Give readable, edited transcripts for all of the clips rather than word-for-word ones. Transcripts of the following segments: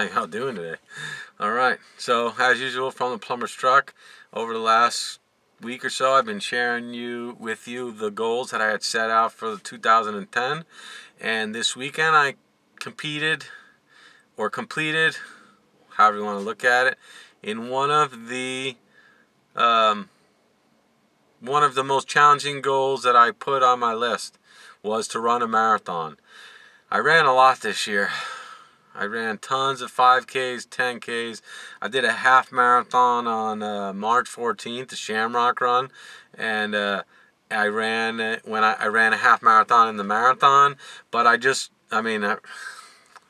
How y'all doing today? All right. So as usual, from the plumber's truck, over the last week or so, I've been sharing with you the goals that I had set out for 2010. And this weekend, I competed or completed, however you want to look at it, in one of the most challenging goals that I put on my list was to run a marathon. I ran a lot this year. I ran tons of 5Ks, 10Ks. I did a half marathon on March 14th, the Shamrock Run, and I ran a half marathon in the marathon. But a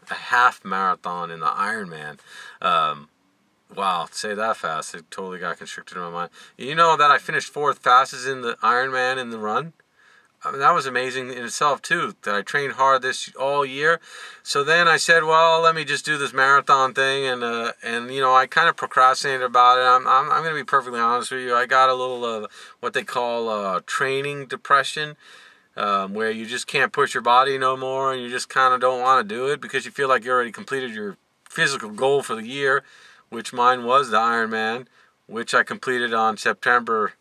half marathon in the Ironman. Wow, say that fast. It totally got constricted in my mind. You know that I finished fourth fastest in the Ironman in the run? I mean, that was amazing in itself too, that I trained hard all year. So then I said, well, let me just do this marathon thing, and you know, I kind of procrastinated about it. I'm going to be perfectly honest with you. I got a little what they call training depression, where you just can't push your body no more, and you just kind of don't want to do it because you feel like you already completed your physical goal for the year, which mine was the Ironman, which I completed on September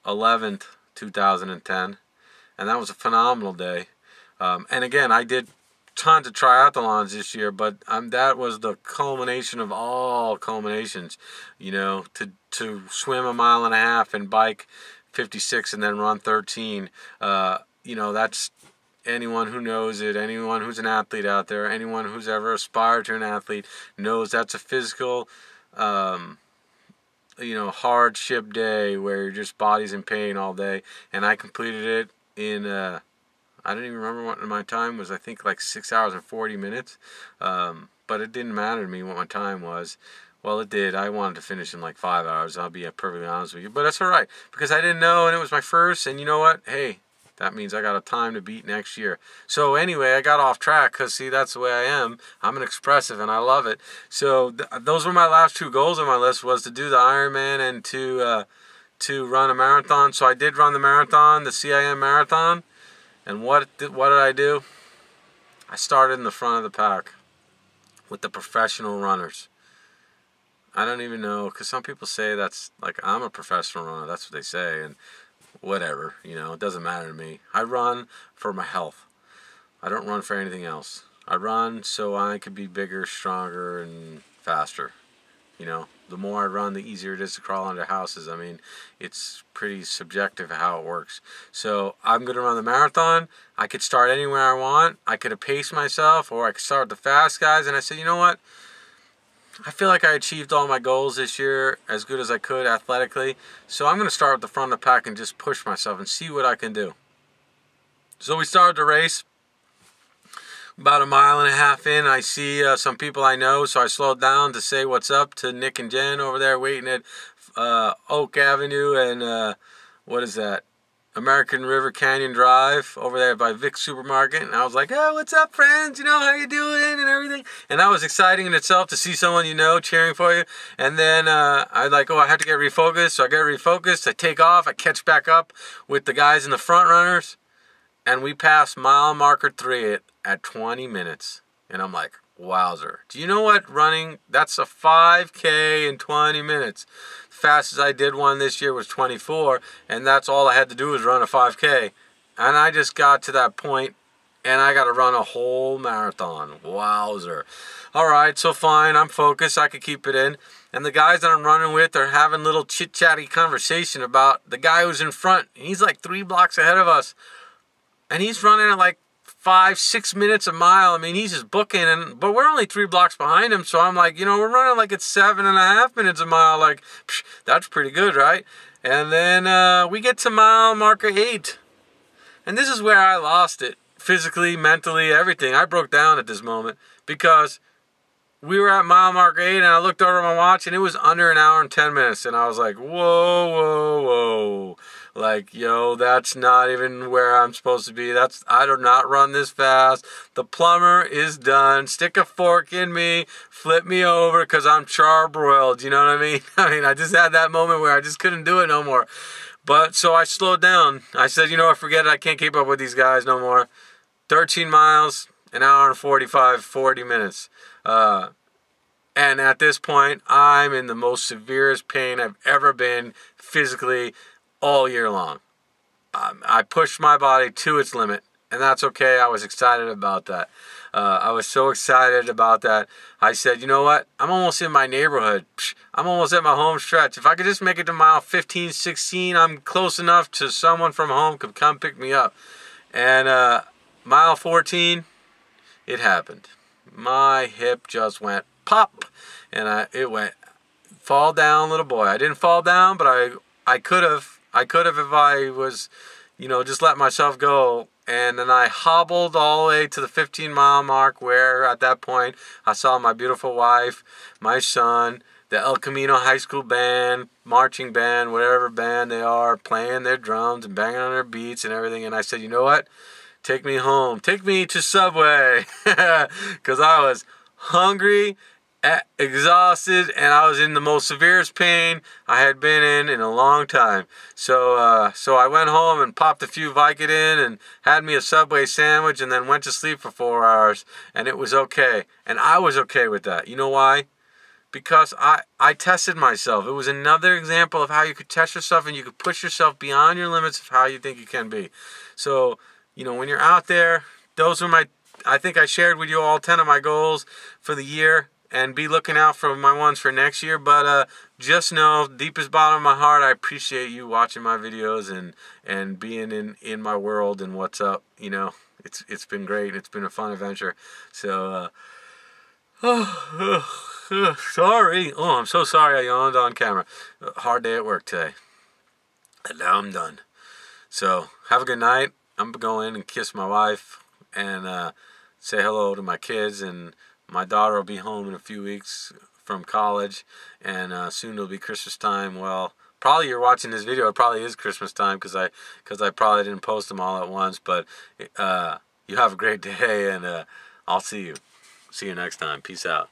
11th, 2010. And that was a phenomenal day. And again, I did tons of triathlons this year, but that was the culmination of all culminations. You know, to swim 1.5 miles and bike 56 and then run 13. You know, that's anyone who knows it, anyone who's an athlete out there, anyone who's ever aspired to an athlete knows that's a physical, you know, hardship day where your just body's in pain all day. And I completed it in I don't even remember what my time was. I think like 6 hours and 40 minutes. But it didn't matter to me what my time was. Well, it did. I wanted to finish in like 5 hours. I'll be perfectly honest with you. But that's all right because I didn't know, and it was my first. And you know what? Hey, that means I got a time to beat next year. So anyway, I got off track because, see, that's the way I am. I'm an expressive, and I love it. So those were my last two goals on my list, was to do the Ironman and to run a marathon. So I did run the marathon, the CIM marathon. And what did I do? I started in the front of the pack with the professional runners. I don't even know, because some people say that's like, I'm a professional runner. That's what they say, and whatever, you know, it doesn't matter to me. I run for my health. I don't run for anything else. I run so I could be bigger, stronger, and faster. You know, the more I run, the easier it is to crawl under houses. I mean, it's pretty subjective how it works. So I'm going to run the marathon. I could start anywhere I want. I could have paced myself, or I could start with the fast guys. And I said, you know what? I feel like I achieved all my goals this year as good as I could athletically. So I'm going to start with the front of the pack and just push myself and see what I can do. So we started the race. About 1.5 miles in, I see some people I know, so I slowed down to say what's up to Nick and Jen over there waiting at Oak Avenue and what is that? American River Canyon Drive over there by Vic's Supermarket. And I was like, oh, what's up, friends? You know, how you doing and everything? And that was exciting in itself to see someone you know cheering for you. And then I like, oh, I have to get refocused. So I get refocused. I take off. I catch back up with the guys in the front runners. And we passed mile marker 3 at 20 minutes. And I'm like, wowzer. Do you know what running, that's a 5K in 20 minutes. Fastest I did one this year was 24. And that's all I had to do was run a 5K. And I just got to that point and I got to run a whole marathon. Wowzer. All right, so fine. I'm focused. I could keep it in. And the guys that I'm running with are having little chit-chatty conversation about the guy who's in front. He's like 3 blocks ahead of us. And he's running at like 5-6 minutes a mile. I mean, he's just booking, but we're only 3 blocks behind him. So I'm like, you know, we're running like at 7.5 minutes a mile. Like, psh, that's pretty good, right? And then we get to mile marker 8. And this is where I lost it. Physically, mentally, everything. I broke down at this moment because we were at mile marker 8 and I looked over at my watch and it was under 1 hour and 10 minutes. And I was like, whoa, whoa, whoa. Like, yo, that's not even where I'm supposed to be. I do not run this fast. The plumber is done. Stick a fork in me. Flip me over because I'm charbroiled. You know what I mean? I just had that moment where I just couldn't do it no more. But so I slowed down. I said, you know what, forget it. I can't keep up with these guys no more. 13 miles, 1 hour and 40 minutes. And at this point, I'm in the most severest pain I've ever been physically all year long. I pushed my body to its limit, and that's okay. I was excited about that. I was so excited about that. I said, you know what? I'm almost in my neighborhood. I'm almost at my home stretch. If I could just make it to mile 15, 16, I'm close enough to someone from home could come pick me up. And mile 14, it happened. My hip just went pop, and it went fall down, little boy. I didn't fall down, but I could have. I could have if I was, just let myself go. And then I hobbled all the way to the 15-mile mark, where at that point I saw my beautiful wife, my son, the El Camino High School band, marching band, whatever band they are, playing their drums and banging on their beats and everything. And I said, you know what? Take me home. Take me to Subway. Because I was hungry, exhausted, and I was in the most severest pain I had been in a long time. So I went home and popped a few Vicodin and had me a Subway sandwich and then went to sleep for 4 hours, and it was okay. And I was okay with that. You know why? Because I tested myself. It was another example of how you could test yourself and you could push yourself beyond your limits of how you think you can be. So, when you're out there, those are I think I shared with you all 10 of my goals for the year. And be looking out for my ones for next year. But just know, deepest bottom of my heart, I appreciate you watching my videos and being in my world and what's up. It's been great. It's been a fun adventure. So, sorry. Oh, I'm so sorry I yawned on camera. Hard day at work today. And now I'm done. So, have a good night. I'm going to go in and kiss my wife and say hello to my kids, and my daughter will be home in a few weeks from college, and soon it'll be Christmas time. Well, probably you're watching this video, it probably is Christmas time because I probably didn't post them all at once. But you have a great day, and I'll see you. See you next time. Peace out.